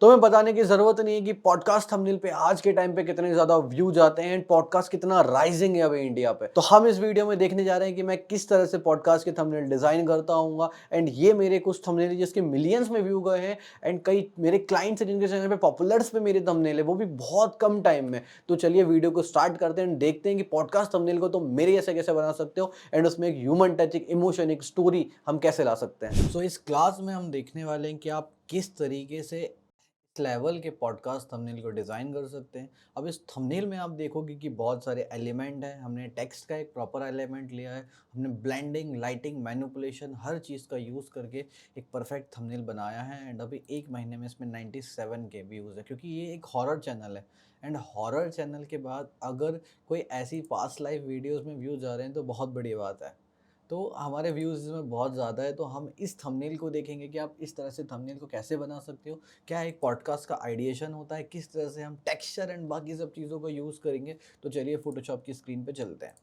तो हमें बताने की ज़रूरत नहीं है कि पॉडकास्ट थंबनेल पे आज के टाइम पे कितने ज़्यादा व्यूज़ आते हैं एंड पॉडकास्ट कितना राइज़िंग है अभी इंडिया पे। तो हम इस वीडियो में देखने जा रहे हैं कि मैं किस तरह से पॉडकास्ट के थंबनेल डिज़ाइन करता हूँगा एंड ये मेरे कुछ थंबनेल जिसके मिलियंस में व्यू गए हैं एंड कई मेरे क्लाइंट्स हैं जिनके चैनल पे पॉपुलर्स पे मेरे थंबनेल है, वो भी बहुत कम टाइम में। तो चलिए वीडियो को स्टार्ट करते हैं एंड देखते हैं कि पॉडकास्ट थंबनेल को तुम मेरे जैसे कैसे बना सकते हो एंड उसमें एक ह्यूमन टच, एक इमोशन, एक स्टोरी हम कैसे ला सकते हैं। सो इस क्लास में हम देखने वाले हैं कि आप किस तरीके से इस लेवल के पॉडकास्ट थंबनेल को डिज़ाइन कर सकते हैं। अब इस थंबनेल में आप देखोगे कि बहुत सारे एलिमेंट हैं। हमने टेक्स्ट का एक प्रॉपर एलिमेंट लिया है, हमने ब्लेंडिंग, लाइटिंग, मैनिपुलेशन हर चीज़ का यूज़ करके एक परफेक्ट थंबनेल बनाया है। एंड अभी 1 महीने में इसमें 97 के व्यूज़ है, क्योंकि ये एक हॉरर चैनल है। एंड हॉरर चैनल के बाद अगर कोई ऐसी पास्ट लाइफ वीडियोज़ में व्यूज़ आ रहे हैं तो बहुत बड़ी बात है। तो हमारे व्यूज़ इसमें बहुत ज़्यादा है, तो हम इस थंबनेल को देखेंगे कि आप इस तरह से थंबनेल को कैसे बना सकते हो, क्या एक पॉडकास्ट का आइडिएशन होता है, किस तरह से हम टेक्सचर एंड बाकी सब चीज़ों का यूज़ करेंगे। तो चलिए फ़ोटोशॉप की स्क्रीन पे चलते हैं।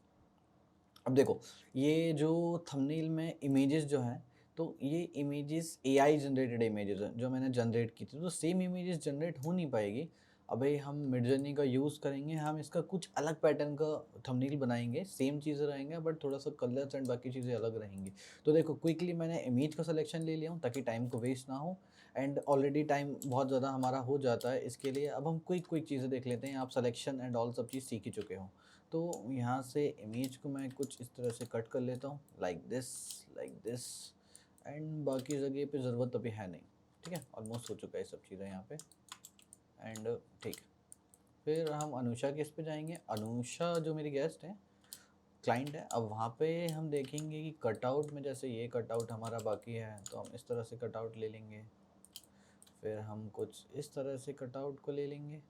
अब देखो, ये जो थंबनेल में इमेजेस जो हैं, तो ये इमेजेस एआई जनरेटेड इमेजेस हैं जो मैंने जनरेट की थी। तो सेम इमेजेस जनरेट हो नहीं पाएगी। अभी हम मिडजर्नी का यूज़ करेंगे, हम इसका कुछ अलग पैटर्न का थंबनेल बनाएंगे। सेम चीज़ें रहेंगे बट थोड़ा सा कलर्स एंड बाकी चीज़ें अलग रहेंगी। तो देखो, क्विकली मैंने इमेज का सिलेक्शन ले लिया हूँ ताकि टाइम को वेस्ट ना हो। एंड ऑलरेडी टाइम बहुत ज़्यादा हमारा हो जाता है, इसके लिए अब हम क्विक चीज़ें देख लेते हैं। आप सिलेक्शन एंड ऑल सब चीज़ सीख ही चुके हो। तो यहाँ से इमेज को मैं कुछ इस तरह से कट कर लेता हूँ, लाइक दिस। एंड बाकी जगह पे ज़रूरत अभी है नहीं। ठीक है, ऑलमोस्ट हो चुका है सब चीज़ें यहाँ पे। एंड ठीक, फिर हम अनुषा के इस पे जाएंगे। अनुषा जो मेरी गेस्ट है, क्लाइंट है। अब वहाँ पे हम देखेंगे कि कटआउट में, जैसे ये कटआउट हमारा बाकी है तो हम इस तरह से कटआउट ले लेंगे। फिर हम कुछ इस तरह से कटआउट को ले लेंगे।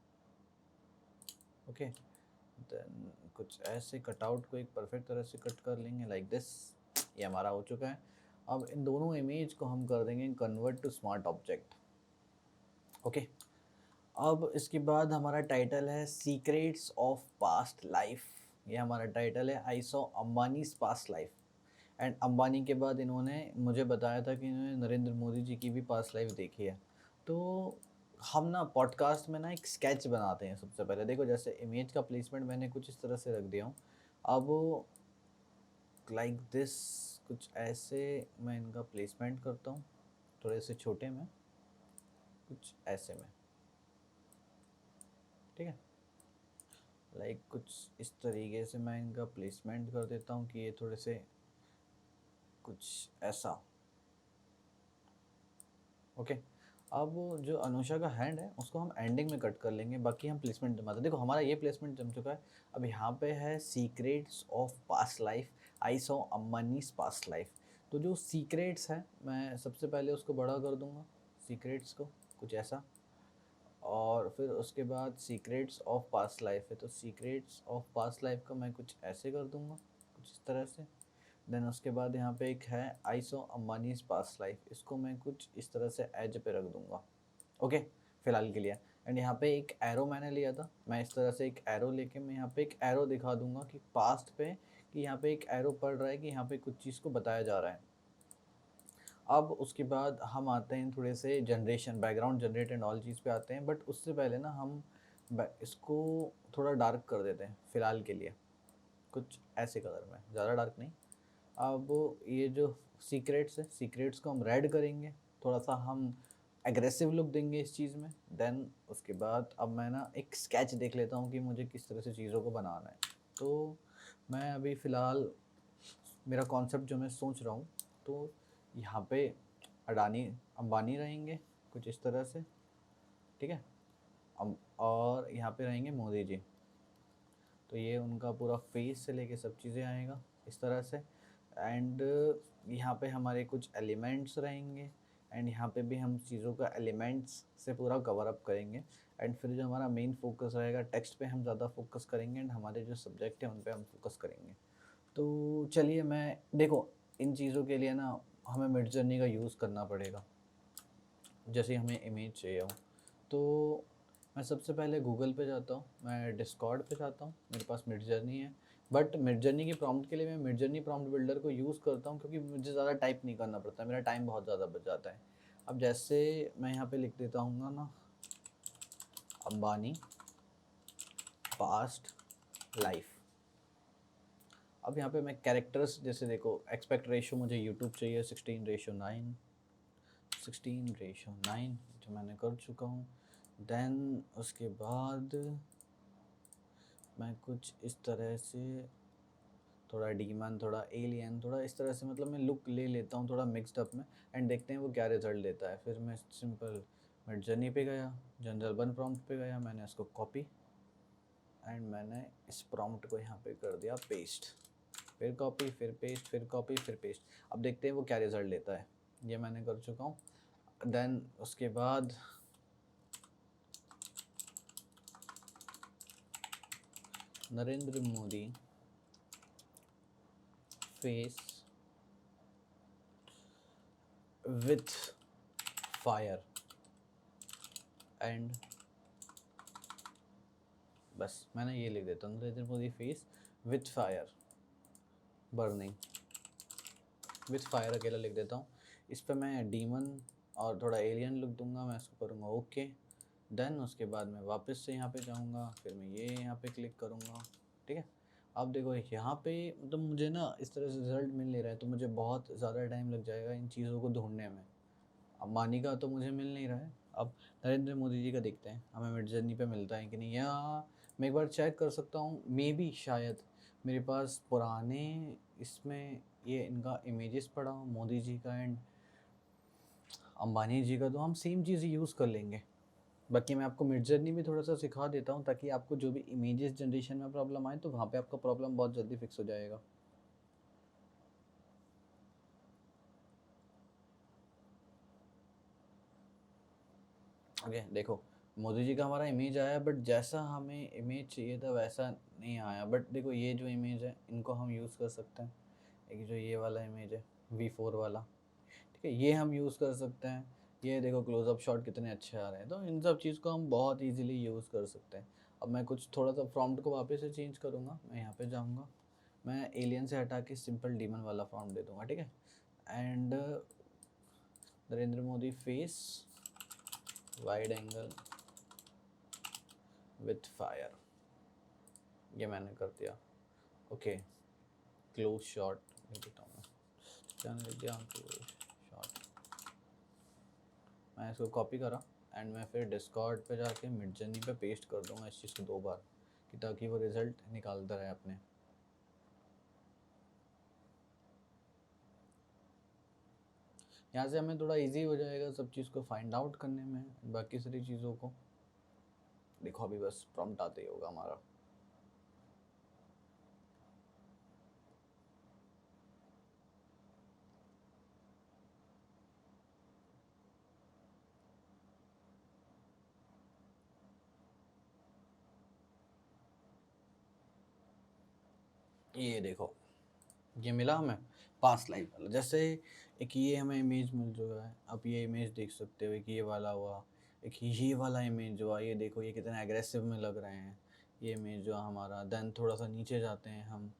ओके, देन कुछ ऐसे कटआउट को एक परफेक्ट तरह से कट कर लेंगे, लाइक दिस। ये हमारा हो चुका है। अब इन दोनों इमेज को हम कर देंगे convert to smart object. Okay, अब इसके बाद हमारा टाइटल है सीक्रेट्स ऑफ पास्ट लाइफ। ये हमारा टाइटल है, I saw Ambanis past life. And Ambani के बाद इन्होंने मुझे बताया था कि इन्होंने नरेंद्र मोदी जी की भी पास्ट लाइफ देखी है। तो हम ना पॉडकास्ट में ना एक स्केच बनाते हैं। सबसे पहले देखो, जैसे इमेज का प्लेसमेंट मैंने कुछ इस तरह से रख दिया हूँ। अब लाइक दिस, कुछ ऐसे मैं इनका प्लेसमेंट करता हूँ, थोड़े से छोटे में, कुछ ऐसे में। ठीक है, लाइक कुछ इस तरीके से मैं इनका प्लेसमेंट कर देता हूँ कि ये थोड़े से कुछ ऐसा। ओके, अब जो अनुषा का हैंड है उसको हम एंडिंग में कट कर लेंगे, बाकी हम प्लेसमेंट जमाते हैं। देखो, हमारा ये प्लेसमेंट जम चुका है। अब यहाँ पे है secrets of past life, I saw Ambani's past life. तो जो सीक्रेट्स है, मैं सबसे पहले उसको बड़ा कर दूंगा, सीक्रेट्स को कुछ ऐसा। और फिर उसके बाद सीक्रेट्स ऑफ पास्ट लाइफ है, तो सीक्रेट्स ऑफ पास्ट लाइफ का मैं कुछ ऐसे कर दूंगा, कुछ इस तरह से। देन उसके बाद यहाँ पे एक है I saw Ambanis past life, इसको मैं कुछ इस तरह से एज पे रख दूंगा। ओके, फिलहाल के लिए। एंड यहाँ पे एक एरो मैंने लिया था, मैं इस तरह से एक एरो लेके मैं यहाँ पे एक एरो दिखा दूंगा कि पास्ट पे, कि यहाँ पे एक एरो पड़ रहा है कि यहाँ पे कुछ चीज़ को बताया जा रहा है। अब उसके बाद हम आते हैं थोड़े से generation, background generate and all चीज़ पे आते हैं। बट उससे पहले ना हम इसको थोड़ा डार्क कर देते हैं फ़िलहाल के लिए, कुछ ऐसे कलर में, ज़्यादा डार्क नहीं। अब ये जो सीक्रेट्स है, सीक्रेट्स को हम रेड करेंगे, थोड़ा सा हम एग्रेसिव लुक देंगे इस चीज़ में। देन उसके बाद अब मैं ना एक स्केच देख लेता हूँ कि मुझे किस तरह से चीज़ों को बनाना है। तो मैं अभी फ़िलहाल मेरा कॉन्सेप्ट जो मैं सोच रहा हूँ, तो यहाँ पे अडानी अंबानी रहेंगे कुछ इस तरह से। ठीक है, और यहाँ पे रहेंगे मोदी जी। तो ये उनका पूरा फेस से लेके सब चीज़ें आएगा इस तरह से। एंड यहाँ पे हमारे कुछ एलिमेंट्स रहेंगे। एंड यहाँ पे भी हम चीज़ों का एलिमेंट्स से पूरा कवर अप करेंगे। एंड फिर जो हमारा मेन फोकस रहेगा, टेक्स्ट पे हम ज़्यादा फोकस करेंगे एंड हमारे जो सब्जेक्ट हैं उन पे हम फोकस करेंगे। तो चलिए, मैं देखो, इन चीज़ों के लिए ना हमें मिडजर्नी का यूज़ करना पड़ेगा। जैसे हमें इमेज चाहिए हो, तो मैं सबसे पहले गूगल पे जाता हूँ, मैं डिस्कॉर्ड पे जाता हूँ, मेरे पास मिडजर्नी है। बट मिडजर्नी की प्रॉम्प्ट के लिए मैं मिडजर्नी प्रॉम्प्ट बिल्डर को यूज़ करता हूँ, क्योंकि मुझे ज़्यादा टाइप नहीं करना पड़ता, मेरा टाइम बहुत ज़्यादा बच जाता है। अब जैसे मैं यहाँ पे लिख देता हूँ ना, अंबानी पास्ट लाइफ। अब यहाँ पे मैं कैरेक्टर्स जैसे देखो, एक्सपेक्ट रेशो मुझे यूट्यूब चाहिए 16:9, 16:9 जो मैंने कर चुका हूँ। देन उसके बाद मैं कुछ इस तरह से थोड़ा डीमन, थोड़ा एलियन, थोड़ा इस तरह से मतलब मैं लुक ले लेता हूँ थोड़ा मिक्सड अप में, एंड देखते हैं वो क्या रिजल्ट देता है। फिर मैं सिंपल मिड जर्नी पे गया, जनरल वन प्रॉम्प्ट पे गया, मैंने इसको कॉपी एंड मैंने इस प्रॉम्प्ट को यहाँ पे कर दिया पेस्ट, फिर कॉपी, फिर पेस्ट, फिर कॉपी, फिर पेस्ट। अब देखते हैं वो क्या रिजल्ट देता है। ये मैंने कर चुका हूँ। देन उसके बाद Narendra Modi face with fire and बस मैंने ये लिख देता हूँ, Narendra Modi face with fire burning, with fire अकेला लिख देता हूँ। इस पर मैं डीमन और थोड़ा एलियन लुक दूंगा, मैं इसको करूँगा ओके। देन उसके बाद मैं वापस से यहाँ पे जाऊँगा, फिर मैं ये यहाँ पे क्लिक करूँगा, ठीक है। अब देखो यहाँ पे मतलब मुझे ना इस तरह से रिजल्ट मिल नहीं रहा है, तो मुझे बहुत ज़्यादा टाइम लग जाएगा इन चीज़ों को ढूंढने में। अंबानी का तो मुझे मिल नहीं रहा है, अब नरेंद्र मोदी जी का देखते हैं हमें मिड जर्नी पे मिलता है कि नहीं। या मैं एक बार चेक कर सकता हूँ, मे बी शायद मेरे पास पुराने इसमें ये इनका इमेजेस पड़ा हो, मोदी जी का एंड अंबानी जी का, तो हम सेम चीज़ यूज़ कर लेंगे। बाकी मैं आपको मिड जर्नी में थोड़ा सा सिखा देता हूँ, ताकि आपको जो भी इमेजेस जनरेशन में प्रॉब्लम आए तो वहाँ पे आपका प्रॉब्लम बहुत जल्दी फिक्स हो जाएगा। ओके देखो, मोदी जी का हमारा इमेज आया, बट जैसा हमें इमेज चाहिए था वैसा नहीं आया। बट देखो ये जो इमेज है इनको हम यूज़ कर सकते हैं। एक जो ये वाला इमेज है V4 वाला, ठीक है, ये हम यूज़ कर सकते हैं। ये देखो क्लोजअप शॉट कितने अच्छे आ रहे हैं, तो इन सब चीज़ को हम बहुत इजीली यूज़ कर सकते हैं। अब मैं कुछ थोड़ा सा प्रॉम्प्ट को वापस से चेंज करूँगा, मैं यहाँ पे जाऊँगा, मैं एलियन से हटा के सिंपल डीमन वाला प्रॉम्प्ट दे दूँगा, ठीक है। And Narendra Modi face wide angle with fire, ये मैंने कर दिया ओके। क्लोज शॉट लिख देता हूँ मैं, क्या लिख दिया क्लोज शॉट। मैं इसको कॉपी करा एंड मैं फिर डिस्कॉर्ड पे जाके मिड जर्नी पे पेस्ट कर दूंगा इस चीज़ को 2 बार, कि ताकि वो रिज़ल्ट निकालता रहे अपने। यहाँ से हमें थोड़ा इजी हो जाएगा सब चीज़ को फाइंड आउट करने में। बाकी सारी चीज़ों को देखो अभी बस प्रॉम्प्ट आते ही होगा हमारा। ये देखो ये मिला हमें पास्ट लाइफ वाला। जैसे एक ये हमें इमेज मिल चुका है, आप ये इमेज देख सकते हो, एक ये वाला हुआ, एक ये वाला इमेज हुआ, ये देखो ये कितने एग्रेसिव में लग रहे हैं ये इमेज जो हमारा। देन थोड़ा सा नीचे जाते हैं हम,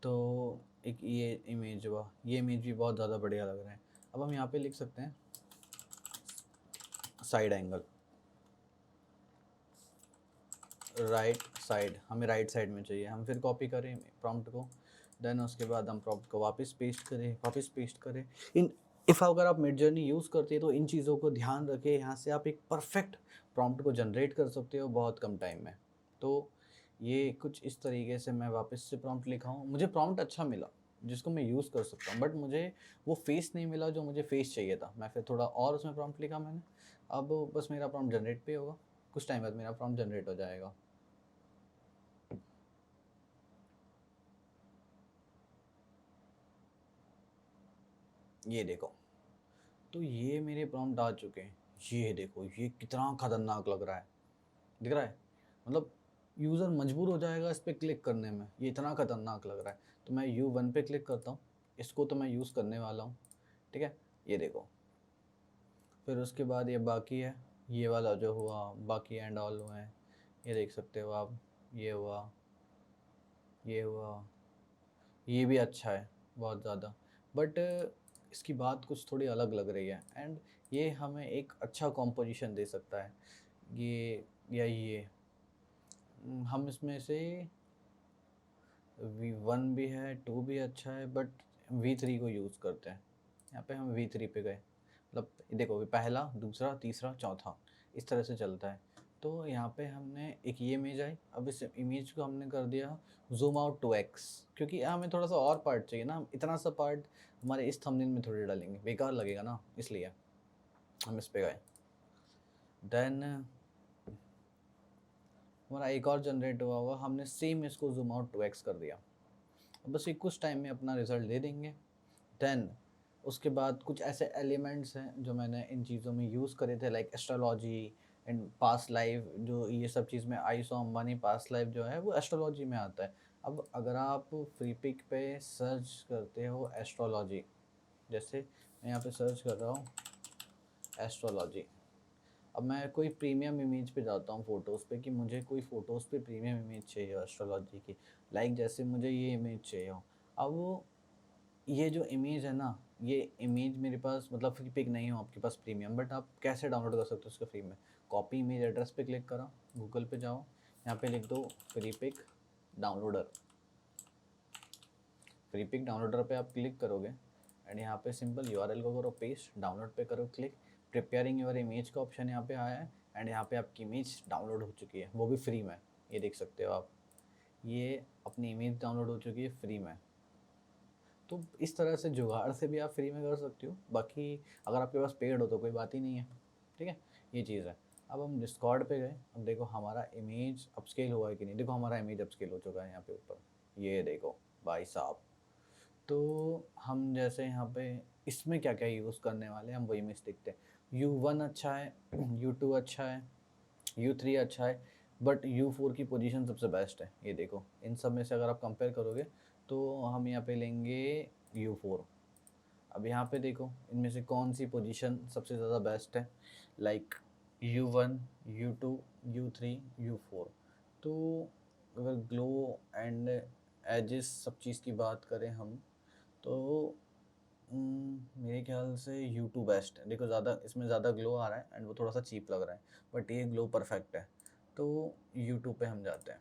तो एक ये इमेज हुआ, ये इमेज भी बहुत ज़्यादा बढ़िया लग रहा है। अब हम यहाँ पे लिख सकते हैं साइड एंगल, राइट साइड, हमें राइट साइड में चाहिए। हम फिर कॉपी करें प्रॉम्प्ट को, देन उसके बाद हम प्रॉम्प्ट को वापस पेस्ट करें। इन इफ़ अगर आप मिड जर्नी यूज़ करते हैं तो इन चीज़ों को ध्यान रखें, यहाँ से आप एक परफेक्ट प्रॉम्प्ट को जनरेट कर सकते हो बहुत कम टाइम में। तो ये कुछ इस तरीके से मैं वापस से प्रॉम्प्ट लिखा हूँ, मुझे प्रॉम्प्ट अच्छा मिला जिसको मैं यूज़ कर सकता हूँ, बट मुझे वो फेस नहीं मिला जो मुझे फेस चाहिए था। मैं फिर थोड़ा और उसमें प्रॉम्प्ट लिखा मैंने। अब बस मेरा प्रॉम्प्ट जनरेट पे होगा, कुछ टाइम बाद मेरा प्रॉम्प्ट जनरेट हो जाएगा। ये देखो, तो ये मेरे प्रॉम्प्ट आ चुके हैं। ये देखो ये कितना खतरनाक लग रहा है, दिख रहा है, मतलब यूज़र मजबूर हो जाएगा इस पर क्लिक करने में, ये इतना खतरनाक लग रहा है। तो मैं U1 पे क्लिक करता हूँ, इसको तो मैं यूज़ करने वाला हूँ, ठीक है। ये देखो, फिर उसके बाद ये बाकी है, ये वाला जो हुआ, बाकी एंड ऑल हुए हैं, ये देख सकते हो आप। ये हुआ, ये हुआ, ये भी अच्छा है बहुत ज़्यादा, बट इसकी बात कुछ थोड़ी अलग लग रही है, एंड ये हमें एक अच्छा कॉम्पोजिशन दे सकता है। या ये हम इसमें से V1 भी है, 2 भी अच्छा है, बट V3 को यूज़ करते हैं। यहाँ पे हम V3 पे गए, मतलब देखो पहला, दूसरा, तीसरा, चौथा, इस तरह से चलता है। तो यहाँ पे हमने एक ये इमेज आई, अब इस इमेज को हमने कर दिया जूम आउट 2x, क्योंकि हमें थोड़ा सा और पार्ट चाहिए ना, हम इतना सा पार्ट हमारे इस थंबनेल में थोड़ी डालेंगे, बेकार लगेगा ना, इसलिए हम इस पे गए। देन हमारा एक और जनरेट हुआ होगा, हमने सेम इसको जूम आउट 2x कर दिया। बस ये कुछ टाइम में अपना रिजल्ट दे देंगे। देन उसके बाद कुछ ऐसे एलिमेंट्स हैं जो मैंने इन चीज़ों में यूज़ करे थे, like astrology and past life, जो ये सब चीज़ में आयुषो अंबानी पास्ट लाइफ जो है वो एस्ट्रोलॉजी में आता है। अब अगर आप फ्री पिक पे सर्च करते हो एस्ट्रोलॉजी, जैसे मैं यहाँ पे सर्च कर रहा हूँ एस्ट्रोलॉजी, अब मैं कोई प्रीमियम इमेज पे जाता हूँ फ़ोटोज़ पे, कि मुझे कोई फ़ोटोज़ पे प्रीमियम इमेज चाहिए एस्ट्रोलॉजी की, लाइक जैसे मुझे ये इमेज चाहिए हो। अब वो ये जो इमेज है ना, ये इमेज मेरे पास मतलब फ्री पिक नहीं हो आपके पास प्रीमियम, बट आप कैसे डाउनलोड कर सकते हो उसको फ्री में? कॉपी इमेज एड्रेस पे क्लिक करो, गूगल पे जाओ, यहाँ पे लिख दो free pic downloader. Free pic downloader पे आप क्लिक करोगे एंड यहाँ पे सिंपल यूआरएल को करो पेस्ट, डाउनलोड पे करो क्लिक, प्रिपेयरिंग योर इमेज का ऑप्शन यहाँ पे आया है एंड यहाँ पे आपकी इमेज डाउनलोड हो चुकी है, वो भी फ्री में। ये देख सकते हो आप, ये अपनी इमेज डाउनलोड हो चुकी है फ्री में। तो इस तरह से जुगाड़ से भी आप फ्री में कर सकते हो, बाकी अगर आपके पास पेड हो तो कोई बात ही नहीं है, ठीक है, ये चीज़ है। अब हम डिस्कॉर्ड पे गए, अब देखो हमारा इमेज अपस्केल हुआ है कि नहीं, देखो हमारा इमेज अपस्केल हो चुका है यहाँ पे ऊपर, ये देखो भाई साहब। तो हम जैसे यहाँ पे इसमें क्या क्या यूज़ करने वाले हैं हम वही में देखते हैं। U1 अच्छा है, U2 अच्छा है, U3 अच्छा है, बट U4 की पोजीशन सबसे बेस्ट है। ये देखो इन सब में से अगर आप कंपेयर करोगे तो हम यहाँ पे लेंगे U4। अब यहाँ पे देखो इनमें से कौन सी पोजीशन सबसे ज़्यादा बेस्ट है, like U1, U2, U3, U4। तो अगर ग्लो एंड एजेस सब चीज़ की बात करें हम, तो मेरे ख्याल से U2 बेस्ट है। देखो ज़्यादा इसमें ज़्यादा ग्लो आ रहा है एंड वो थोड़ा सा चीप लग रहा है, बट ये ग्लो परफेक्ट है। तो U2 पे हम जाते हैं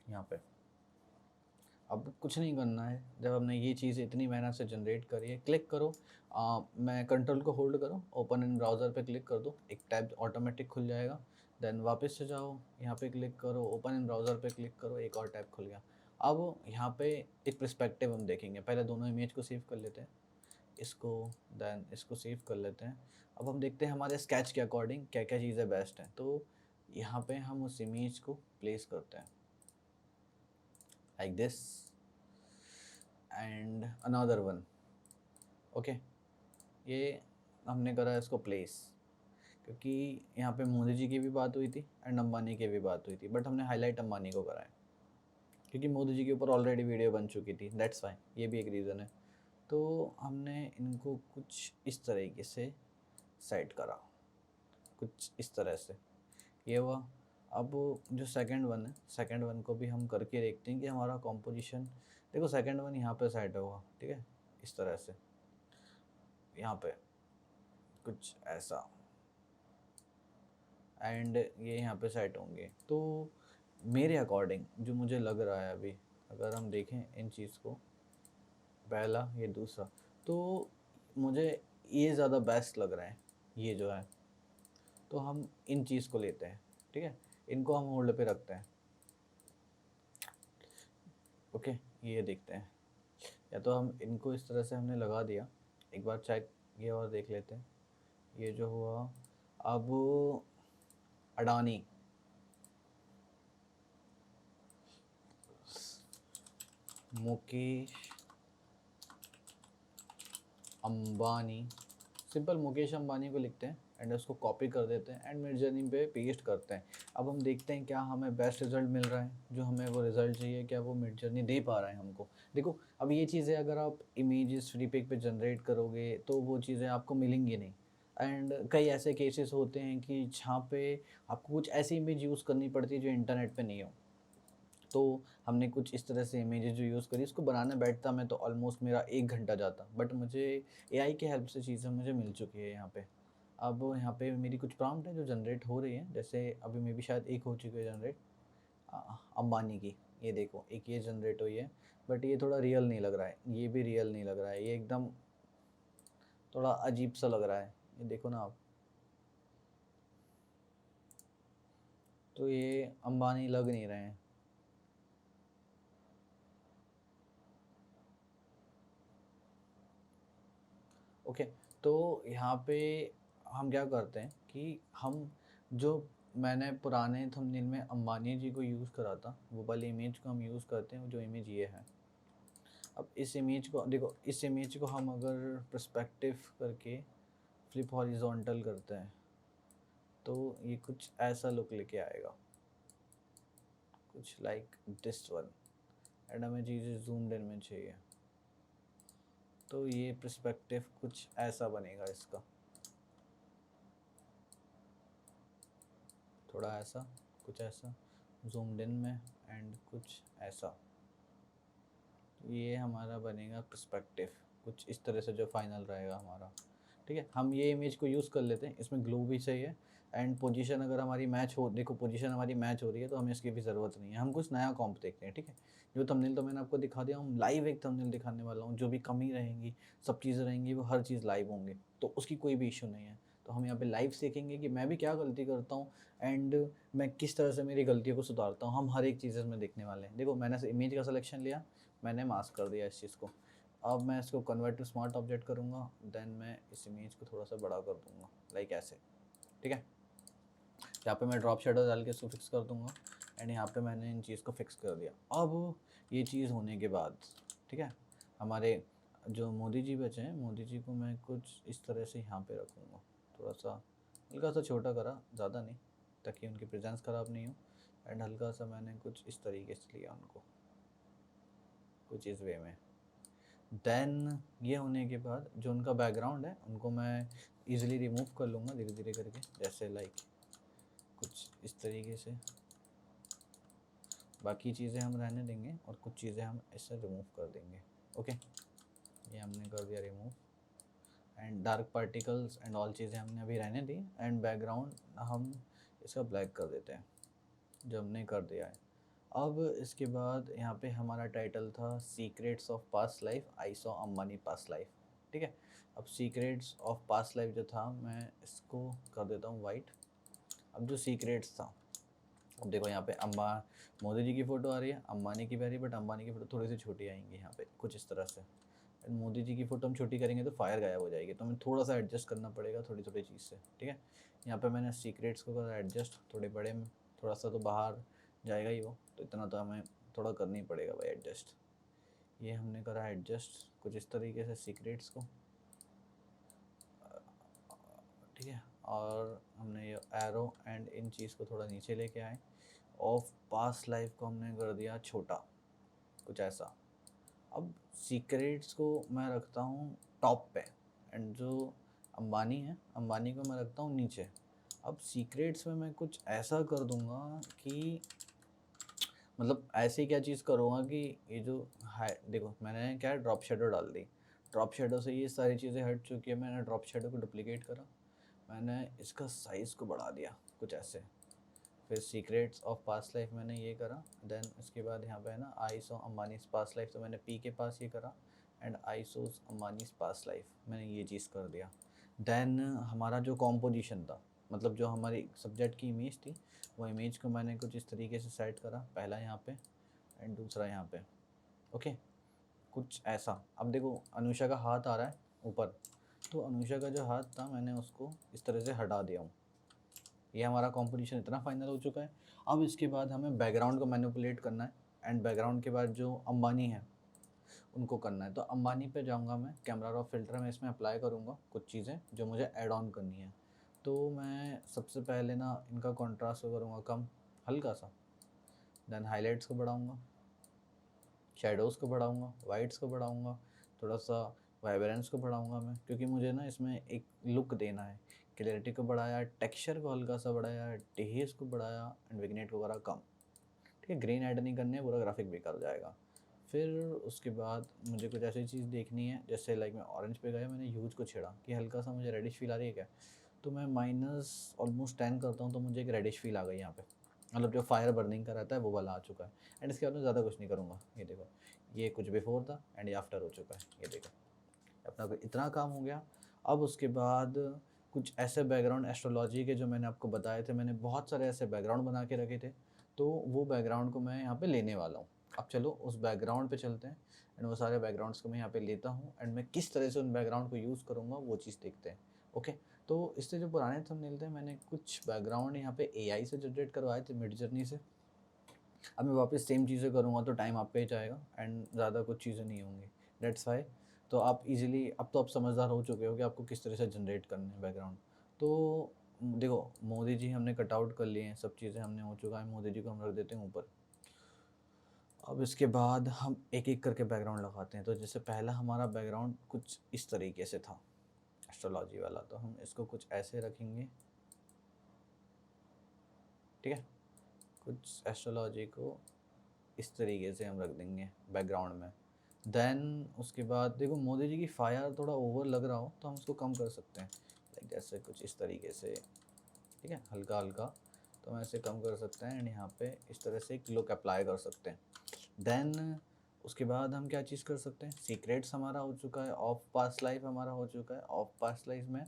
यहाँ पे। अब कुछ नहीं करना है, जब हमने ये चीज़ इतनी मेहनत से जनरेट करी है, क्लिक करो, मैं कंट्रोल को होल्ड करो, ओपन इन ब्राउज़र पे क्लिक कर दो, एक टैब ऑटोमेटिक खुल जाएगा। देन वापस से जाओ, यहाँ पे क्लिक करो, ओपन इन ब्राउज़र पे क्लिक करो, एक और टैब खुल गया। अब यहाँ पे एक पर्सपेक्टिव हम देखेंगे, पहले दोनों इमेज को सेव कर लेते हैं, इसको देन इसको सेव कर लेते हैं। अब हम देखते हैं हमारे स्केच के अकॉर्डिंग क्या क्या चीज़ें बेस्ट हैं। तो यहाँ पे हम उस इमेज को प्लेस करते हैं like this and another one. Okay, ये हमने करा इसको प्लेस, क्योंकि यहाँ पे मोदी जी की भी बात हुई थी एंड अंबानी की भी बात हुई थी, बट हमने हाईलाइट अंबानी को करा है क्योंकि मोदी जी के ऊपर ऑलरेडी वीडियो बन चुकी थी, दैट्स वाई, ये भी एक रीज़न है। तो हमने इनको कुछ इस तरीके से सेट करा, कुछ इस तरह से, ये हुआ। अब जो सेकंड वन है, सेकंड वन को भी हम करके देखते हैं कि हमारा कॉम्पोजिशन, देखो सेकंड वन यहाँ पे सेट होगा, ठीक है, इस तरह से, यहाँ पे कुछ ऐसा, एंड ये यहाँ पे सेट होंगे। तो मेरे अकॉर्डिंग जो मुझे लग रहा है अभी, अगर हम देखें इन चीज़ को, पहला ये दूसरा, तो मुझे ये ज़्यादा बेस्ट लग रहा है, ये जो है। तो हम इन चीज़ को लेते हैं, ठीक है, इनको हम होल्ड पे रखते हैं। ओके, ये देखते हैं, या तो हम इनको इस तरह से हमने लगा दिया, एक बार चेक ये और देख लेते हैं, ये जो हुआ। अब अडानी, मुकेश अंबानी, सिंपल मुकेश अंबानी को लिखते हैं एंड उसको कॉपी कर देते हैं एंड मिडजर्नी पे पेस्ट करते हैं। अब हम देखते हैं क्या हमें बेस्ट रिजल्ट मिल रहा है, जो हमें वो रिजल्ट चाहिए क्या वो मिडजर्नी दे पा रहा है हमको। देखो अब ये चीज़ें अगर आप इमेजेस फ्री पिक पे जनरेट करोगे तो वो चीज़ें आपको मिलेंगी नहीं, एंड कई ऐसे केसेस होते हैं कि जहाँ पे आपको कुछ ऐसी इमेज यूज़ करनी पड़ती है जो इंटरनेट पे नहीं हो। तो हमने कुछ इस तरह से इमेजेस जो यूज़ करी, उसको बनाने बैठता मैं तो ऑलमोस्ट मेरा 1 घंटा जाता, बट मुझे एआई के हेल्प से चीज़ें मुझे मिल चुकी है यहाँ पे। अब यहाँ पे मेरी कुछ प्रॉम्प्ट है जो जनरेट हो रही है, जैसे अभी मे भी शायद एक हो चुकी है जनरेट अंबानी की। ये देखो एक ये जनरेट हुई है, बट ये थोड़ा रियल नहीं लग रहा है, ये भी रियल नहीं लग रहा है, ये एकदम थोड़ा अजीब सा लग रहा है। ये देखो ना आप, तो ये अंबानी लग नहीं रहे हैं। ओके, तो यहाँ पे हम क्या करते हैं कि हम जो मैंने पुराने थंबनेल में अंबानी जी को यूज़ करा था, वो वाली इमेज को हम यूज़ करते हैं, जो इमेज ये है। अब इस इमेज को देखो, इस इमेज को हम अगर पर्सपेक्टिव करके फ्लिप हॉरिजॉन्टल करते हैं तो ये कुछ ऐसा लुक लेके आएगा, कुछ लाइक दिस वन। एंड हमें चीज़ें जूम्ड इन में चाहिए, तो ये पर्सपेक्टिव कुछ ऐसा बनेगा इसका, थोड़ा ऐसा, कुछ ऐसा जूम्ड इन में, एंड कुछ ऐसा। ये हमारा बनेगा पर्सपेक्टिव कुछ इस तरह से, जो फाइनल रहेगा हमारा। ठीक है, हम ये इमेज को यूज़ कर लेते हैं, इसमें ग्लो भी चाहिए एंड पोजीशन अगर हमारी मैच हो, देखो पोजीशन हमारी मैच हो रही है तो हमें इसकी भी ज़रूरत नहीं है, हम कुछ नया कॉम्प देखते हैं। ठीक है, जो थंबनेल तो मैंने आपको दिखा दिया, हम लाइव एक थंबनेल दिखाने वाला हूँ, जो भी कमी रहेंगी, सब चीज़ें रहेंगी, वो हर चीज़ लाइव होंगे, तो उसकी कोई भी इशू नहीं है। तो हम यहाँ पे लाइव सीखेंगे कि मैं भी क्या गलती करता हूँ एंड मैं किस तरह से मेरी गलतियों को सुधारता हूँ, हम हर एक चीज़ में देखने वाले हैं। देखो मैंने इमेज का सिलेक्शन लिया, मैंने मास्क कर दिया इस चीज़ को, अब मैं इसको कन्वर्ट टू स्मार्ट ऑब्जेक्ट करूँगा, देन मैं इस इमेज को थोड़ा सा बड़ा कर दूँगा, लाइक ऐसे। ठीक है, यहाँ पे मैं ड्रॉप शेडो डाल के इसको फिक्स कर दूँगा, एंड यहाँ पे मैंने इन चीज़ को फिक्स कर दिया। अब ये चीज़ होने के बाद, ठीक है, हमारे जो मोदी जी बचे हैं, मोदी जी को मैं कुछ इस तरह से यहाँ पे रखूँगा, थोड़ा सा हल्का सा छोटा करा, ज़्यादा नहीं, ताकि उनकी प्रेजेंस ख़राब नहीं हो। एंड हल्का सा मैंने कुछ इस तरीके से लिया उनको, कुछ इस वे में। देन ये होने के बाद जो उनका बैकग्राउंड है उनको मैं इजीली रिमूव कर लूँगा धीरे धीरे करके, जैसे लाइक कुछ इस तरीके से। बाकी चीज़ें हम रहने देंगे और कुछ चीज़ें हम इससे रिमूव कर देंगे। ओके, ये हमने कर दिया remove, and dark particles and all चीज़ें हमने अभी रहने दी, एंड बैकग्राउंड हम इसका ब्लैक कर देते हैं, जो हमने कर दिया है। अब इसके बाद यहाँ पे हमारा टाइटल था secrets of past life, I saw Ambani past life. ठीक है, अब सीक्रेट्स ऑफ पास्ट लाइफ जो था, मैं इसको कर देता हूँ वाइट। अब जो सीक्रेट्स था, अब देखो यहाँ पे मोदी जी की फ़ोटो आ रही है, अंबानी की भी आ रही है, बट अंबानी की फ़ोटो थोड़ी सी छोटी आएंगी यहाँ पे, कुछ इस तरह से। मोदी जी की फ़ोटो हम छोटी करेंगे तो फायर गायब हो जाएगी, तो हमें थोड़ा सा एडजस्ट करना पड़ेगा थोड़ी थोड़ी चीज़ से। ठीक है, यहाँ पे मैंने सीक्रेट्स को करा एडजस्ट, थोड़े बड़े में, थोड़ा सा तो बाहर जाएगा ही वो, तो इतना तो हमें थोड़ा करना ही पड़ेगा भाई एडजस्ट। ये हमने करा एडजस्ट कुछ इस तरीके से सीक्रेट्स को। ठीक है, और हमने ये एरो एंड इन चीज़ को थोड़ा नीचे लेके आए। ऑफ पास्ट लाइफ को हमने कर दिया छोटा, कुछ ऐसा। अब सीक्रेट्स को मैं रखता हूँ टॉप पे, एंड जो अंबानी है, अंबानी को मैं रखता हूँ नीचे। अब सीक्रेट्स में मैं कुछ ऐसा कर दूँगा कि मतलब ऐसी क्या चीज़ करूँगा कि ये जो है, देखो मैंने क्या ड्रॉप शेडो डाल दी, ड्रॉप शेडो से ये सारी चीज़ें हट चुकी है, मैंने ड्रॉप शेडो को डुप्लीकेट करा, मैंने इसका साइज़ को बढ़ा दिया कुछ ऐसे। फिर सीक्रेट्स ऑफ पास्ट लाइफ मैंने ये करा, देन इसके बाद यहाँ पे है ना आई सो अंबानीज पास्ट लाइफ, तो मैंने पी के पास ये करा, and I shows Ambanis past life, मैंने ये चीज़ कर दिया। देन हमारा जो कॉम्पोजिशन था, मतलब जो हमारी सब्जेक्ट की इमेज थी, वो इमेज को मैंने कुछ इस तरीके से सेट करा, पहला यहाँ पे एंड दूसरा यहाँ पे। ओके, कुछ ऐसा। अब देखो अनुषा का हाथ आ रहा है ऊपर, तो अनुषा का जो हाथ था मैंने उसको इस तरह से हटा दिया हूँ। ये हमारा कॉम्पोजिशन इतना फाइनल हो चुका है। अब इसके बाद हमें बैकग्राउंड को मैनिपुलेट करना है, एंड बैकग्राउंड के बाद जो अंबानी है उनको करना है। तो अंबानी पे जाऊंगा मैं, कैमरा रॉ फिल्टर में इसमें अप्लाई करूँगा कुछ चीज़ें जो मुझे ऐड ऑन करनी है। तो मैं सबसे पहले ना इनका कॉन्ट्रास्ट को करूँगा कम, हल्का सा, देन हाईलाइट्स को बढ़ाऊँगा, शेडोज़ को बढ़ाऊँगा, वाइट्स को बढ़ाऊँगा, थोड़ा सा वाइब्रेंस को बढ़ाऊँगा मैं, क्योंकि मुझे ना इसमें एक लुक देना है। क्लैरिटी को बढ़ाया, टेक्सचर को हल्का सा बढ़ाया, टेहेज को बढ़ाया, एंड विग्नेट को करा कम। ठीक है, ग्रीन ऐड नहीं करने है, पूरा ग्राफिक बेकार हो जाएगा। फिर उसके बाद मुझे कुछ ऐसी चीज़ देखनी है, जैसे लाइक मैं ऑरेंज पे गया, मैंने ह्यूज को छेड़ा कि हल्का सा मुझे रेडिश फील आ रही है क्या, तो मैं माइनस ऑलमोस्ट 10 करता हूँ तो मुझे एक रेडिश फील आ गई यहाँ पे, मतलब जो फायर बर्निंग का रहता है वो वाला आ चुका है। एंड इसके बाद मैं ज़्यादा कुछ नहीं करूँगा। ये देखो, ये कुछ बिफोर था एंड ये आफ्टर हो चुका है। ये देखो, अपना इतना काम हो गया। अब उसके बाद कुछ ऐसे बैकग्राउंड एस्ट्रोलॉजी के जो मैंने आपको बताए थे, मैंने बहुत सारे ऐसे बैकग्राउंड बना के रखे थे, तो वो बैकग्राउंड को मैं यहाँ पे लेने वाला हूँ। अब चलो उस बैकग्राउंड पे चलते हैं एंड वो सारे बैकग्राउंड्स को मैं यहाँ पे लेता हूँ एंड मैं किस तरह से उन बैकग्राउंड को यूज़ करूँगा वो चीज़ देखते हैं। ओके, तो इससे जो पुराने थंबनेल थे मैंने कुछ बैकग्राउंड यहाँ पे एआई से जनरेट करवाए थे, मिडजर्नी से। अब मैं वापस सेम चीज़ें करूँगा तो टाइम आप पे ही जाएगा एंड ज़्यादा कुछ चीज़ें नहीं होंगी। दैट्स वाई तो आप इजीली, अब तो आप समझदार हो चुके हो कि आपको किस तरह से जनरेट करने हैं बैकग्राउंड। तो देखो, मोदी जी हमने कट आउट कर लिए हैं, सब चीज़ें हमने हो चुका है। मोदी जी को हम रख देते हैं ऊपर। अब इसके बाद हम एक एक करके बैकग्राउंड लगाते हैं। तो जैसे पहला हमारा बैकग्राउंड कुछ इस तरीके से था, एस्ट्रोलॉजी वाला, तो हम इसको कुछ ऐसे रखेंगे। ठीक है, कुछ एस्ट्रोलॉजी को इस तरीके से हम रख देंगे बैकग्राउंड में। देन उसके बाद देखो, मोदी जी की फायर थोड़ा ओवर लग रहा हो तो हम उसको कम कर सकते हैं, लाइक जैसे कुछ इस तरीके से। ठीक है, हल्का हल्का तो हम ऐसे कम कर सकते हैं एंड यहाँ पे इस तरह से एक लुक अप्लाई कर सकते हैं। देन उसके बाद हम क्या चीज़ कर सकते हैं, सीक्रेट्स हमारा हो चुका है, ऑफ पास्ट लाइफ हमारा हो चुका है। ऑफ पास्ट लाइफ में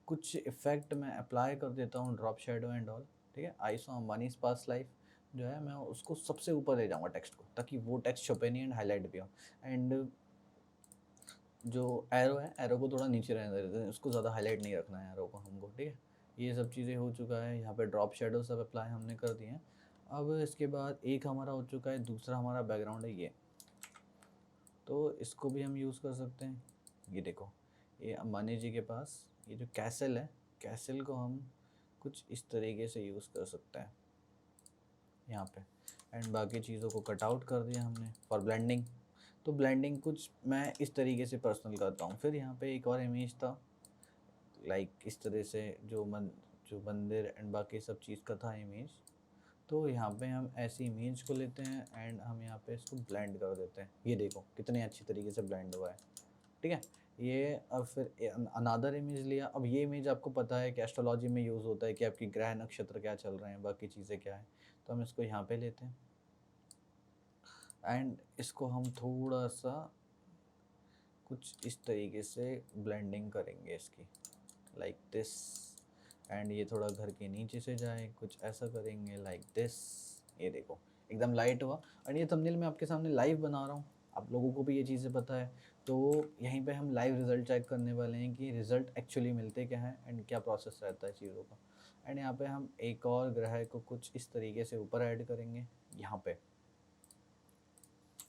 कुछ इफ़ेक्ट मैं अप्लाई कर देता हूँ, ड्रॉप शेडो एंड ऑल। ठीक है, I saw Ambanis past life जो है, मैं उसको सबसे ऊपर ले जाऊँगा टेक्स्ट को, ताकि वो टेक्स्ट छुपे नहीं एंड हाईलाइट भी हो। एंड जो एरो है, एरो को थोड़ा नीचे रहने देते हैं, उसको ज़्यादा हाईलाइट नहीं रखना है एरो को हमको। ठीक है, ये सब चीज़ें हो चुका है। यहाँ पे ड्रॉप शेडो सब अप्लाई हमने कर दिए हैं। अब इसके बाद एक हमारा हो चुका है, दूसरा हमारा बैकग्राउंड है ये, तो इसको भी हम यूज़ कर सकते हैं। ये देखो, ये अंबानी जी के पास ये जो कैसल है, कैसल को हम कुछ इस तरीके से यूज़ कर सकते हैं यहाँ पे। एंड बाकी चीज़ों को कट आउट कर दिया हमने फॉर ब्लेंडिंग। तो ब्लेंडिंग कुछ मैं इस तरीके से पर्सनल करता हूँ। फिर यहाँ पे एक और इमेज था, लाइक इस तरह से जो मंदिर एंड बाकी सब चीज़ का था इमेज। तो यहाँ पे हम ऐसी इमेज को लेते हैं एंड हम यहाँ पे इसको ब्लेंड कर देते हैं। ये देखो कितने अच्छी तरीके से ब्लेंड हुआ है। ठीक है, ये अब फिर अनादर इमेज लिया। अब ये इमेज आपको पता है कि एस्ट्रोलॉजी में यूज़ होता है कि आपकी ग्रह नक्षत्र क्या चल रहे हैं, बाकी चीज़ें क्या है। तो हम इसको यहाँ पे लेते हैं एंड इसको हम थोड़ा सा कुछ इस तरीके से ब्लेंडिंग करेंगे इसकी, लाइक दिस। एंड ये थोड़ा घर के नीचे से जाए, कुछ ऐसा करेंगे लाइक दिस। ये देखो एकदम लाइट हुआ। और ये थंबनेल मैं आपके सामने लाइव बना रहा हूँ, आप लोगों को भी ये चीज़ें पता है। तो यहीं पे हम लाइव रिज़ल्ट चेक करने वाले हैं कि रिज़ल्ट एक्चुअली मिलते क्या हैं एंड क्या प्रोसेस रहता है चीज़ों का। एंड यहाँ पे हम एक और ग्रह को कुछ इस तरीके से ऊपर ऐड करेंगे यहाँ पे।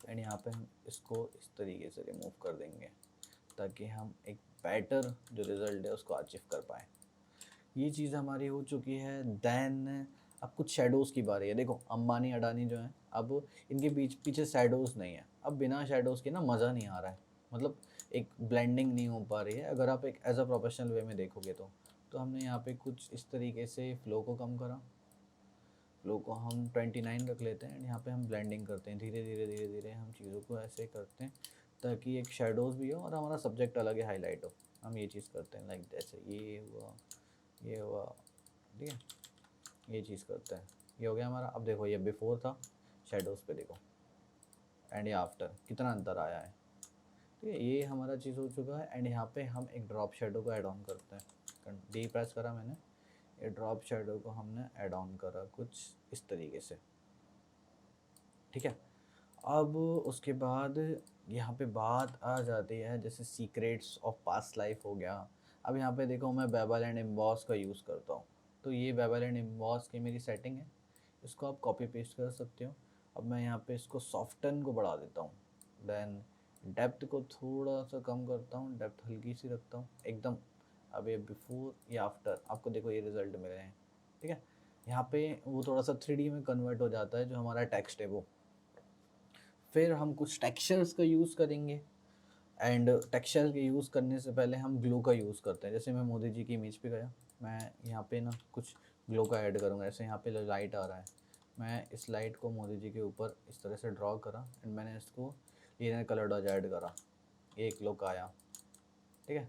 एंड यहाँ पे हम इसको इस तरीके से रिमूव कर देंगे, ताकि हम एक बेटर जो रिज़ल्ट है उसको अचीव कर पाएँ। ये चीज़ हमारी हो चुकी है। देन अब कुछ शेडोज़ की बारी है। देखो, अंबानी अडानी जो हैं, अब इनके बीच पीछे शेडोज़ नहीं है। अब बिना शेडोज़ के ना मज़ा नहीं आ रहा है, मतलब एक ब्लेंडिंग नहीं हो पा रही है, अगर आप एक एज अ प्रोफेशनल वे में देखोगे तो हमने यहाँ पे कुछ इस तरीके से फ्लो को कम करा। फ्लो को हम 29 रख लेते हैं एंड यहाँ पे हम ब्लेंडिंग करते हैं। धीरे धीरे धीरे धीरे हम चीज़ों को ऐसे करते हैं ताकि एक शेडोज़ भी हो और हमारा सब्जेक्ट अलग है, हाईलाइट हो। हम ये चीज़ करते हैं लाइक जैसे ये हुआ, ये हुआ। ठीक है, ये चीज़ करते हैं। ये हो गया हमारा। अब देखो, ये बिफोर था शेडोज़ पे, देखो एंड ये आफ्टर, कितना अंतर आया है। ठीक है, ये हमारा चीज़ हो चुका है। एंड यहाँ पे हम एक ड्रॉप शेडो को ऐड ऑन करते हैं। डी प्रेस करा मैंने, ये ड्रॉप शेडो को हमने ऐड ऑन करा कुछ इस तरीके से। ठीक है, अब उसके बाद यहाँ पे बात आ जाती है जैसे सीक्रेट्स ऑफ पास्ट लाइफ हो गया। अब यहाँ पे देखो, मैं बेबल एंड एम्बॉस का यूज़ करता हूँ। तो ये बेबल एंड एम्बॉस की मेरी सेटिंग है, इसको आप कॉपी पेस्ट कर सकते हो। अब मैं यहाँ पे इसको सॉफ्टन को बढ़ा देता हूँ। देन डेप्थ को थोड़ा सा कम करता हूँ, डेप्थ हल्की सी रखता हूँ एकदम। अब ये बिफोर, ये आफ्टर, आपको देखो ये रिज़ल्ट मिले हैं। ठीक है, यहाँ पे वो थोड़ा सा 3D में कन्वर्ट हो जाता है जो हमारा टेक्स्ट है वो। फिर हम कुछ टेक्सचर्स का यूज़ करेंगे एंड टेक्सचर के यूज़ करने से पहले हम ग्लो का यूज़ करते हैं। जैसे मैं मोदी जी की इमेज पे गया, मैं यहाँ पे ना कुछ ग्लो का ऐड करूँगा। जैसे यहाँ पे लाइट आ रहा है, मैं इस लाइट को मोदी जी के ऊपर इस तरह से ड्रॉ करा एंड मैंने इसको ये कलर डॉज ऐड करा, एक लुक आया। ठीक है,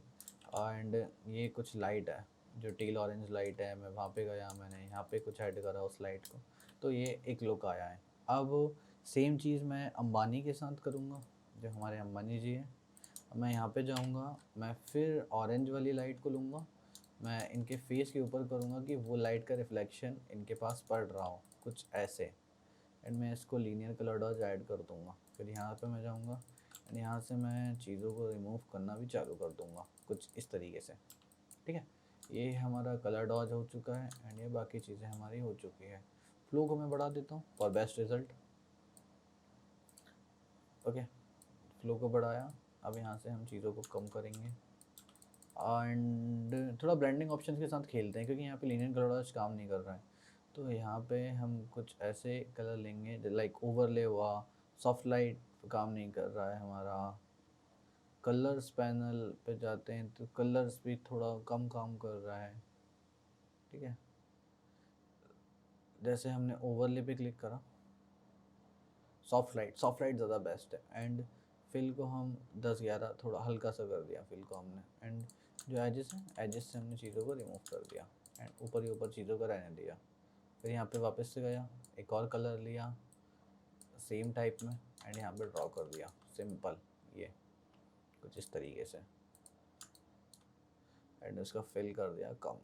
एंड ये कुछ लाइट है, जो टील ऑरेंज लाइट है, मैं वहाँ पे गया, मैंने यहाँ पे कुछ ऐड करा उस लाइट को, तो ये एक लुक आया है। अब सेम चीज़ मैं अंबानी के साथ करूँगा, जो हमारे अंबानी जी हैं। मैं यहाँ पे जाऊँगा, मैं फिर ऑरेंज वाली लाइट को लूँगा, मैं इनके फेस के ऊपर करूँगा कि वो लाइट का रिफ्लेक्शन इनके पास पड़ रहा हो, कुछ ऐसे। एंड मैं इसको लीनियर कलर डॉज ऐड कर दूँगा। फिर यहाँ पे मैं जाऊँगा एंड यहाँ से मैं चीज़ों को रिमूव करना भी चालू कर दूँगा, कुछ इस तरीके से। ठीक है, ये हमारा कलर डॉज हो चुका है एंड ये बाकी चीज़ें हमारी हो चुकी है। फ्लो को मैं बढ़ा देता हूँ for best result. Okay, flow को बढ़ाया। अब यहाँ से हम चीज़ों को कम करेंगे एंड थोड़ा ब्लेंडिंग ऑप्शन के साथ खेलते हैं, क्योंकि यहाँ पे लीनियर कलर डॉज काम नहीं कर रहा है। तो यहाँ पे हम कुछ ऐसे कलर लेंगे, लाइक ओवरले हुआ, सॉफ्ट लाइट काम नहीं कर रहा है हमारा। कलर्स पैनल पे जाते हैं तो कलर्स भी थोड़ा कम काम कर रहा है। ठीक है, जैसे हमने ओवरले पे क्लिक करा, सॉफ्ट लाइट ज़्यादा बेस्ट है। एंड फिल को हम 10-11 थोड़ा हल्का सा कर दिया फिल को हमने। एंड जो एजेस हैं, एजेस से हमने चीज़ों को रिमूव कर दिया एंड ऊपर ही ऊपर चीज़ों को रहने दिया। फिर यहाँ पे वापस से गया, एक और कलर लिया सेम टाइप में एंड यहाँ पे ड्रॉ कर दिया सिंपल, ये कुछ इस तरीके से। एंड उसका फिल कर दिया कम,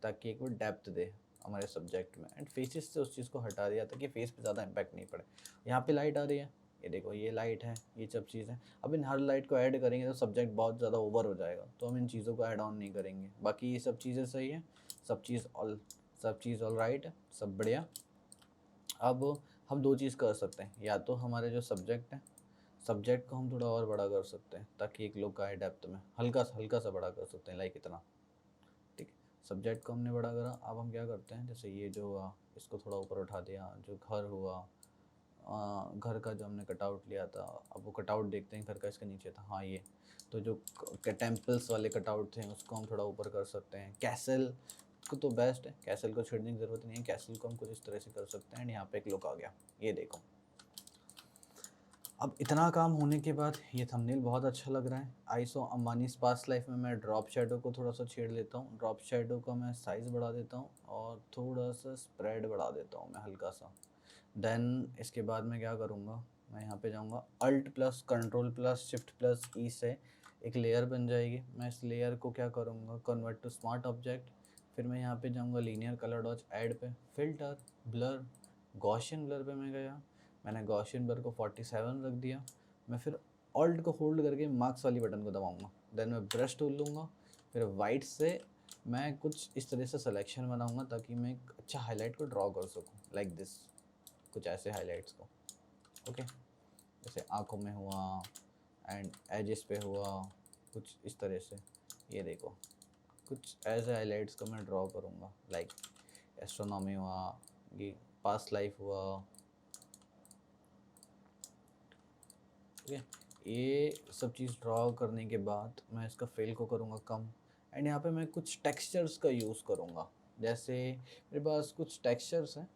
ताकि एक वो डेप्थ दे हमारे सब्जेक्ट में। एंड फेसेस से उस चीज़ को हटा दिया ताकि फेस पे ज़्यादा इम्पैक्ट नहीं पड़े। यहाँ पे लाइट आ रही है, ये देखो ये लाइट है, ये सब चीज़ें। अब इन हर लाइट को ऐड करेंगे तो सब्जेक्ट बहुत ज़्यादा ओवर हो जाएगा, तो हम इन चीज़ों को ऐड ऑन नहीं करेंगे। बाकी ये सब चीज़ें सही है, सब चीज़ ऑल राइट है, सब बढ़िया। अब हम दो चीज़ कर सकते हैं, या तो हमारे जो सब्जेक्ट हैं, सब्जेक्ट को हम थोड़ा और बड़ा कर सकते हैं ताकि एक लुक आए डेप्थ में, हल्का सा बड़ा कर सकते हैं, लाइक इतना। ठीक है, सब्जेक्ट को हमने बड़ा करा। अब हम क्या करते हैं, जैसे ये जो हुआ इसको थोड़ा ऊपर उठा दिया। जो घर हुआ, घर का जो हमने कटआउट लिया था, अब वो कटआउट देखते हैं घर का, इसके नीचे था, हाँ ये। तो जो टेम्पल्स वाले कटआउट थे उसको हम थोड़ा ऊपर कर सकते हैं। कैसल को तो बेस्ट है, कैसल को छेड़ने की ज़रूरत नहीं है, कैसल को हम कुछ इस तरह से कर सकते हैं। एंड यहाँ पे एक लुक आ गया, ये देखो। अब इतना काम होने के बाद ये थंबनेल बहुत अच्छा लग रहा है। आईसो अंबानीज़ पास्ट लाइफ में मैं ड्रॉप शैडो को थोड़ा सा छेड़ लेता हूँ। ड्रॉप शैडो का मैं साइज़ बढ़ा देता हूँ और थोड़ा सा स्प्रेड बढ़ा देता हूँ मैं, हल्का सा। देन इसके बाद मैं क्या करूँगा, मैं यहाँ पे जाऊँगा, Alt plus control plus shift plus E से एक लेयर बन जाएगी। मैं इस लेयर को क्या करूँगा, कन्वर्ट टू स्मार्ट ऑब्जेक्ट। फिर मैं यहाँ पे जाऊँगा लीनियर कलर डॉज ऐड पे, फिल्टर, ब्लर, गॉसियन ब्लर पे मैं गया। मैंने गॉसियन ब्लर को 47 रख दिया। मैं फिर ऑल्ट को होल्ड करके मार्क्स वाली बटन को दबाऊँगा। देन मैं ब्रश टूल लूँगा, फिर वाइट से मैं कुछ इस तरह से सिलेक्शन बनाऊँगा ताकि मैं एक अच्छा हाईलाइट को ड्रॉ कर सकूँ, लाइक दिस, कुछ ऐसे हाइलाइट्स को। ओके, जैसे आँखों में हुआ एंड एजेस पे हुआ, कुछ इस तरह से। ये देखो, कुछ ऐसे हाइलाइट्स को मैं ड्रॉ करूँगा, लाइक एस्ट्रोनॉमी हुआ, ये पास्ट लाइफ हुआ। ठीक है, ये सब चीज़ ड्रॉ करने के बाद मैं इसका फेल को करूँगा कम। एंड यहाँ पे मैं कुछ टेक्सचर्स का यूज़ करूँगा। जैसे मेरे पास कुछ टेक्सचर्स हैं,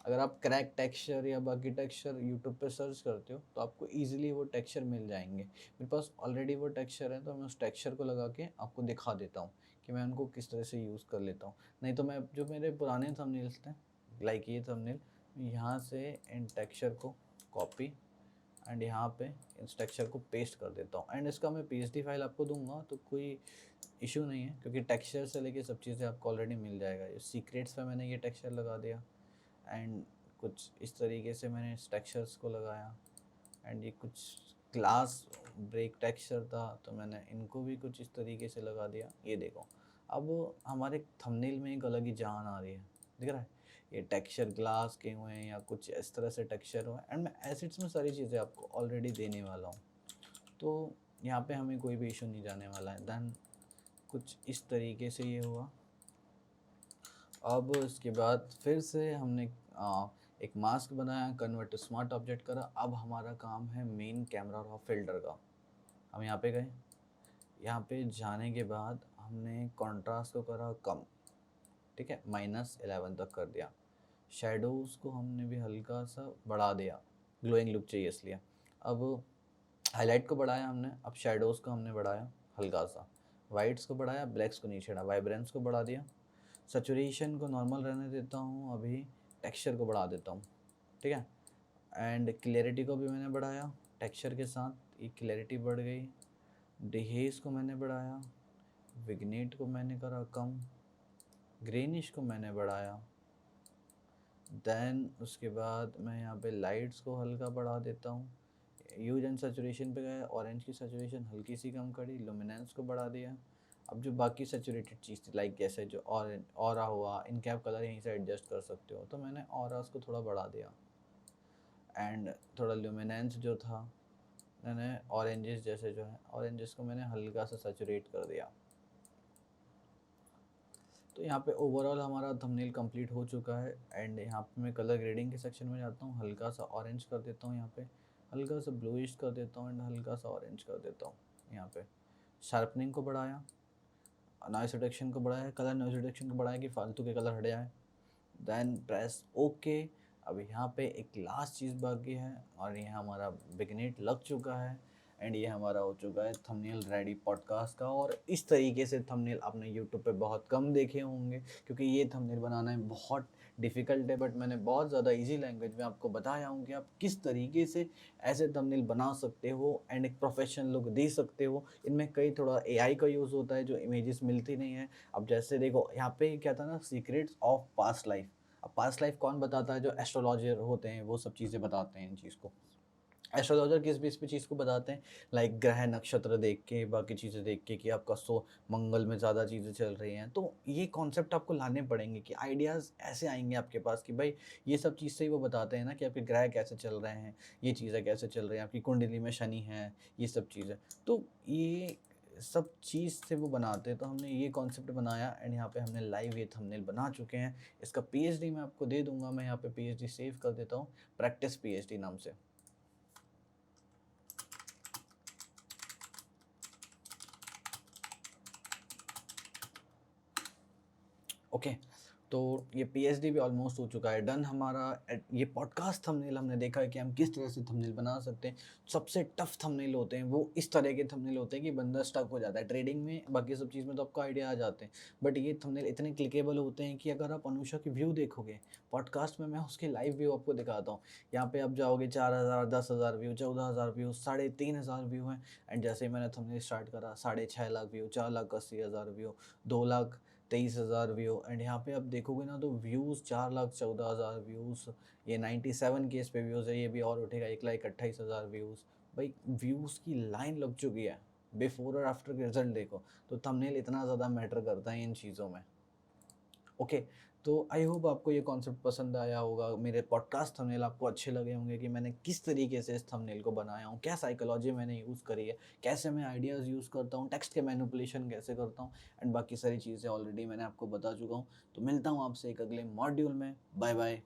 अगर आप क्रैक टेक्सचर या बाकी टेक्सचर यूट्यूब पे सर्च करते हो तो आपको इजीली वो टेक्सचर मिल जाएंगे। मेरे पास ऑलरेडी वो टेक्सचर है, तो मैं उस टेक्सचर को लगा के आपको दिखा देता हूँ कि मैं उनको किस तरह से यूज़ कर लेता हूँ। नहीं तो मैं जो मेरे पुराने थंबनेल्स थे, लाइक ये थंबनेल, यहाँ से इन टेक्सचर को कॉपी एंड यहाँ पे इस टेक्सचर को पेस्ट कर देता हूँ। एंड इसका मैं पीएसडी फाइल आपको दूंगा, तो कोई इशू नहीं है, क्योंकि टेक्सचर से लेके सब चीज़ें आपको ऑलरेडी मिल जाएगा। ये सीक्रेट्स पे मैंने ये टेक्सचर लगा दिया एंड कुछ इस तरीके से मैंने इस टेक्सचर्स को लगाया। एंड ये कुछ ग्लास ब्रेक टेक्सचर था, तो मैंने इनको भी कुछ इस तरीके से लगा दिया। ये देखो, अब हमारे थंबनेल में एक अलग ही जान आ रही है, दिख रहा है। ये टेक्सचर ग्लास के हुए हैं या कुछ इस तरह से टेक्सचर हुए। एंड मैं एसिड्स में सारी चीज़ें आपको ऑलरेडी देने वाला हूँ, तो यहाँ पे हमें कोई भी इशू नहीं जाने वाला है। देन कुछ इस तरीके से ये हुआ। अब इसके बाद फिर से हमने एक मास्क बनाया, कन्वर्ट टू स्मार्ट ऑब्जेक्ट करा। अब हमारा काम है मेन कैमरा और फिल्टर का। हम यहाँ पे गए, यहाँ पे जाने के बाद हमने कॉन्ट्रास्ट को करा कम, ठीक है, -11 तक कर दिया। शेडोज़ को हमने भी हल्का सा बढ़ा दिया, ग्लोइंग लुक चाहिए इसलिए। अब हाईलाइट को बढ़ाया हमने, अब शेडोज़ को हमने बढ़ाया हल्का सा, वाइट्स को बढ़ाया, ब्लैक्स को नहीं छेड़ा, वाइब्रेंस को बढ़ा दिया, सैचुरेशन को नॉर्मल रहने देता हूँ, अभी टेक्सचर को बढ़ा देता हूँ, ठीक है। एंड क्लैरिटी को भी मैंने बढ़ाया, टेक्सचर के साथ ये क्लैरिटी बढ़ गई। डिहेज को मैंने बढ़ाया, विग्नेट को मैंने करा कम, ग्रेनिश को मैंने बढ़ाया। देन उसके बाद मैं यहाँ पे लाइट्स को हल्का बढ़ा देता हूँ। ह्यूज एंड सैचुरेशन पे गया, ऑरेंज की सैचुरेशन हल्की सी कम करी, लुमिनेंस को बढ़ा दिया। अब जो बाकी सैचुरेटेड चीज़ थी लाइक जैसे जो ऑरेंज ऑरा हुआ, इनके आप कलर यहीं से एडजस्ट कर सकते हो, तो मैंने ऑरास को थोड़ा बढ़ा दिया। एंड थोड़ा ल्यूमिनेंस जो था मैंने ऑरेंजेस जैसे जो है ऑरेंजेस को मैंने हल्का सा सैचुरेट कर दिया। तो यहाँ पे ओवरऑल हमारा थंबनेल कंप्लीट हो चुका है। एंड यहाँ पे मैं कलर ग्रेडिंग के सेक्शन में जाता हूँ, हल्का सा ऑरेंज कर देता हूँ, यहाँ पे हल्का सा ब्लूइश कर देता हूँ एंड हल्का सा ऑरेंज कर देता हूँ। यहाँ पे शार्पनिंग को बढ़ाया, नॉइस रिडक्शन को बढ़ाया, कलर नॉइस रिडक्शन को बढ़ाया कि फालतू के कलर हट जाए। Then press okay. अब यहाँ पे एक लास्ट चीज़ बाकी है और ये हमारा बिगनेट लग चुका है एंड ये हमारा हो चुका है थंबनेल रेडी पॉडकास्ट का। और इस तरीके से थंबनेल आपने यूट्यूब पे बहुत कम देखे होंगे क्योंकि ये थंबनेल बनाना है बहुत डिफ़िकल्ट है, बट मैंने बहुत ज़्यादा इजी लैंग्वेज में आपको बताया हूँ कि आप किस तरीके से ऐसे थंबनेल बना सकते हो एंड एक प्रोफेशनल लुक दे सकते हो। इनमें कई थोड़ा एआई का यूज़ होता है जो इमेजेस मिलती नहीं है। अब जैसे देखो यहाँ पे क्या था ना, सीक्रेट्स ऑफ पास्ट लाइफ। अब पास्ट लाइफ कौन बताता है? जो एस्ट्रोलॉजर होते हैं वो सब चीज़ें बताते हैं इन चीज़ को। एस्ट्रोलॉजर किस बेस पे चीज़ को बताते हैं? लाइक ग्रह नक्षत्र देख के, बाकी चीज़ें देख के कि आपका मंगल में ज़्यादा चीज़ें चल रही हैं। तो ये कॉन्सेप्ट आपको लाने पड़ेंगे कि आइडियाज़ ऐसे आएंगे आपके पास कि भाई ये सब चीज़ से ही वो बताते हैं ना कि आपके ग्रह कैसे चल रहे हैं, ये चीज़ें कैसे चल रही हैं, आपकी कुंडली में शनि है, ये सब चीज़ें। तो ये सब चीज़ से वो बनाते हैं। तो हमने ये कॉन्सेप्ट बनाया एंड यहाँ पे हमने लाइव ये थंबनेल बना चुके हैं। इसका पीएचडी मैं आपको दे दूंगा, मैं यहाँ पे पीएचडी सेव कर देता हूँ, प्रैक्टिस पीएचडी नाम से। ओके, तो ये पीएचडी भी ऑलमोस्ट हो चुका है डन हमारा। ये पॉडकास्ट थंबनेल हमने देखा है कि हम किस तरह से थंबनेल बना सकते हैं। सबसे टफ थंबनेल होते हैं वो इस तरह के थंबनेल होते हैं कि बंदा स्टक हो जाता है। ट्रेडिंग में बाकी सब चीज़ में तो आपको आइडिया आ जाते हैं, बट ये थंबनेल इतने क्लिकेबल होते हैं कि अगर आप अनुषा की व्यू देखोगे पॉडकास्ट में, मैं उसके लाइव व्यू आपको दिखाता हूँ। यहाँ पे आप जाओगे 4,000, 10,000 व्यू, 14,000 व्यू, 3,500 व्यू हैं। एंड जैसे ही मैंने थंबनेल स्टार्ट करा 6.5 lakh view, 4,80,000 view, 2,23,000 view. And यहाँ पे आप देखोगे ना तो व्यूज़ 4,14,000 व्यूज़, ये 97 के इस पे व्यूज़ है, ये भी और उठेगा 1,28,000 व्यूज़। भाई व्यूज़ की लाइन लग चुकी है। बिफोर और आफ्टर के रिजल्ट देखो, तो थंबनेल इतना ज़्यादा मैटर करता है इन चीज़ों में। ओके, तो आई होप आपको ये कॉन्सेप्ट पसंद आया होगा। मेरे पॉडकास्ट थंबनेल आपको अच्छे लगे होंगे कि मैंने किस तरीके से इस थंबनेल को बनाया हूँ, क्या साइकोलॉजी मैंने यूज़ करी है, कैसे मैं आइडियाज़ यूज़ करता हूँ, टेक्स्ट के मैनिपुलेशन कैसे करता हूँ एंड बाकी सारी चीज़ें ऑलरेडी मैंने आपको बता चुका हूँ। तो मिलता हूँ आपसे एक अगले मॉड्यूल में। Bye bye.